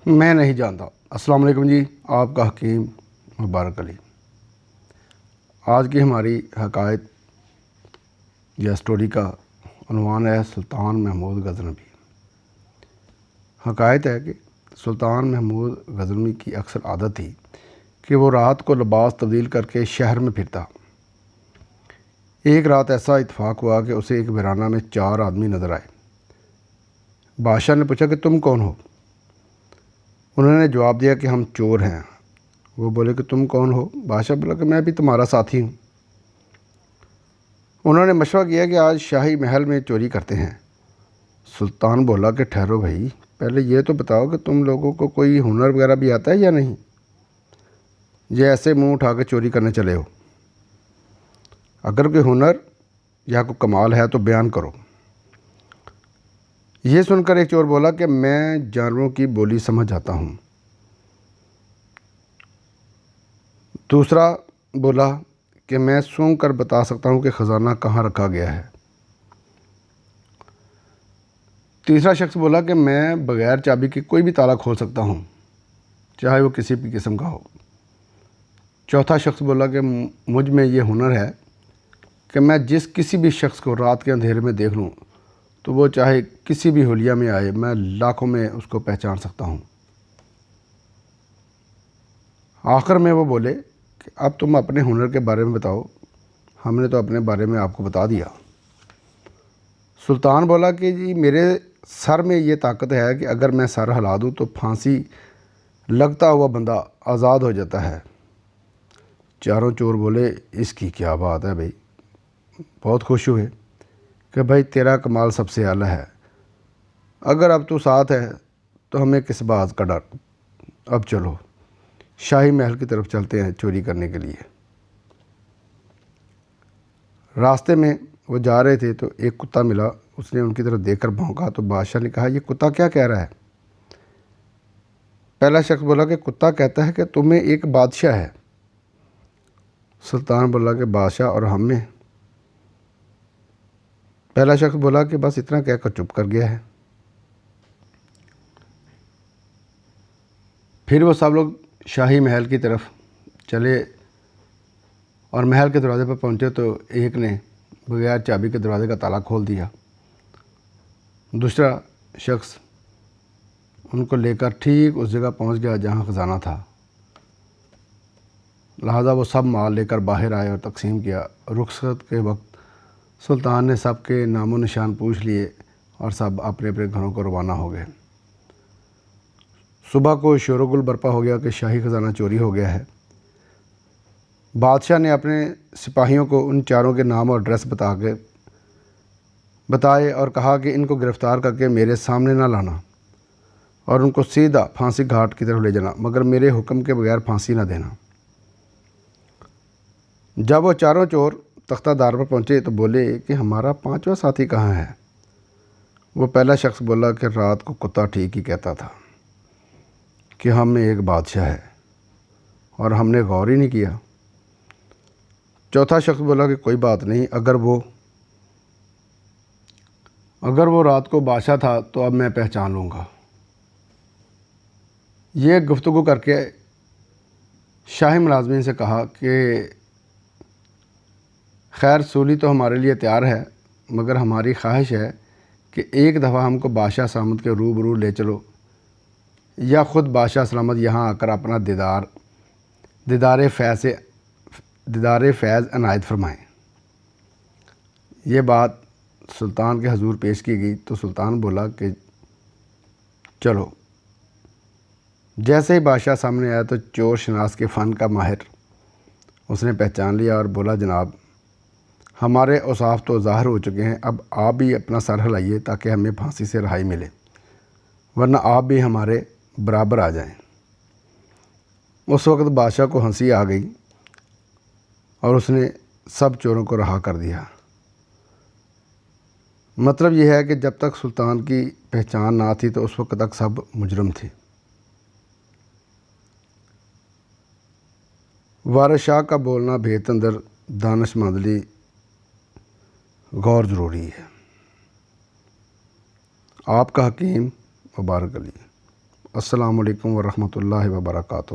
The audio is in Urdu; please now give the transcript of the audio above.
میں نہیں جانتا۔ السلام علیکم جی، آپ کا حکیم مبارک علی۔ آج کی ہماری حکایت یا سٹوری کا عنوان ہے سلطان محمود غزنوی۔ حکایت ہے کہ سلطان محمود غزنوی کی اکثر عادت تھی کہ وہ رات کو لباس تبدیل کر کے شہر میں پھرتا۔ ایک رات ایسا اتفاق ہوا کہ اسے ایک ویرانہ میں 4 آدمی نظر آئے۔ بادشاہ نے پوچھا کہ تم کون ہو؟ انہوں نے جواب دیا کہ ہم چور ہیں۔ وہ بولے کہ تم کون ہو؟ بادشاہ بولا کہ میں بھی تمہارا ساتھی ہوں۔ انہوں نے مشورہ کیا کہ آج شاہی محل میں چوری کرتے ہیں۔ سلطان بولا کہ ٹھہرو بھائی، پہلے یہ تو بتاؤ کہ تم لوگوں کو کوئی ہنر وغیرہ بھی آتا ہے یا نہیں؟ یہ ایسے منہ اٹھا کے چوری کرنے چلے ہو؟ اگر کوئی ہنر یا کوئی کمال ہے تو بیان کرو۔ یہ سن کر ایک چور بولا کہ میں جانوروں کی بولی سمجھ جاتا ہوں۔ دوسرا بولا کہ میں سونگھ کر بتا سکتا ہوں کہ خزانہ کہاں رکھا گیا ہے۔ تیسرا شخص بولا کہ میں بغیر چابی کے کوئی بھی تالا کھول سکتا ہوں، چاہے وہ کسی بھی قسم کا ہو۔ چوتھا شخص بولا کہ مجھ میں یہ ہنر ہے کہ میں کسی بھی شخص کو رات کے اندھیرے میں دیکھ لوں تو وہ چاہے کسی بھی حلیہ میں آئے، میں لاکھوں میں اس کو پہچان سکتا ہوں۔ آخر میں وہ بولے کہ اب تم اپنے ہنر کے بارے میں بتاؤ، ہم نے تو اپنے بارے میں آپ کو بتا دیا۔ سلطان بولا کہ جی میرے سر میں یہ طاقت ہے کہ اگر میں سر ہلا دوں تو پھانسی لگتا ہوا بندہ آزاد ہو جاتا ہے۔ چاروں چور بولے اس کی کیا بات ہے بھائی، بہت خوش ہوئے کہ بھائی تیرا کمال سب سے اعلیٰ ہے، اگر اب تو ساتھ ہے تو ہمیں کس بات کا ڈر، اب چلو شاہی محل کی طرف چلتے ہیں چوری کرنے کے لیے۔ راستے میں وہ جا رہے تھے تو ایک کتا ملا، اس نے ان کی طرف دیکھ کر بھونکا تو بادشاہ نے کہا یہ کتا کیا کہہ رہا ہے؟ پہلا شخص بولا کہ کتا کہتا ہے کہ تمہیں ایک بادشاہ ہے۔ سلطان بولا کہ بادشاہ اور ہم میں؟ پہلا شخص بولا کہ بس اتنا کہہ کر چپ کر گیا ہے۔ پھر وہ سب لوگ شاہی محل کی طرف چلے اور محل کے دروازے پر پہنچے تو ایک نے بغیر چابی کے دروازے کا تالا کھول دیا۔ دوسرا شخص ان کو لے کر ٹھیک اس جگہ پہنچ گیا جہاں خزانہ تھا، لہذا وہ سب مال لے کر باہر آئے اور تقسیم کیا۔ رخصت کے وقت سلطان نے سب کے نام و نشان پوچھ لیے اور سب اپنے اپنے گھروں کو روانہ ہو گئے۔ صبح کو شور و گل برپا ہو گیا کہ شاہی خزانہ چوری ہو گیا ہے۔ بادشاہ نے اپنے سپاہیوں کو ان چاروں کے نام اور ایڈریس بتائے اور کہا کہ ان کو گرفتار کر کے میرے سامنے نہ لانا اور ان کو سیدھا پھانسی گھاٹ کی طرف لے جانا، مگر میرے حکم کے بغیر پھانسی نہ دینا۔ جب وہ چاروں چور تختہ دار پر پہنچے تو بولے کہ ہمارا 5واں ساتھی کہاں ہے؟ وہ پہلا شخص بولا کہ رات کو کتا ٹھیک ہی کہتا تھا کہ ہم میں ایک بادشاہ ہے اور ہم نے غور ہی نہیں کیا۔ چوتھا شخص بولا کہ کوئی بات نہیں، اگر وہ رات کو بادشاہ تھا تو اب میں پہچان لوں گا۔ یہ گفتگو کر کے شاہی ملازمین سے کہا کہ خیر سولی تو ہمارے لیے تیار ہے، مگر ہماری خواہش ہے کہ ایک دفعہ ہم کو بادشاہ سلامت کے روبرو لے چلو، یا خود بادشاہ سلامت یہاں آ کر اپنا دیدار فیض عنایت فرمائیں۔ یہ بات سلطان کے حضور پیش کی گئی تو سلطان بولا کہ چلو۔ جیسے ہی بادشاہ سامنے آیا تو چور شناس کے فن کا ماہر اس نے پہچان لیا اور بولا جناب ہمارے اوصاف تو ظاہر ہو چکے ہیں، اب آپ بھی اپنا سر ہلائیے تاکہ ہمیں پھانسی سے رہائی ملے، ورنہ آپ بھی ہمارے برابر آ جائیں۔ اس وقت بادشاہ کو ہنسی آ گئی اور اس نے سب چوروں کو رہا کر دیا۔ مطلب یہ ہے کہ جب تک سلطان کی پہچان نہ تھی تو اس وقت تک سب مجرم تھے۔ وارث شاہ کا بولنا بھیت اندر دانش مندلی غور ضروری ہے۔ آپ کا حکیم مبارک علی۔ السلام علیکم ورحمۃ اللہ وبرکاتہ۔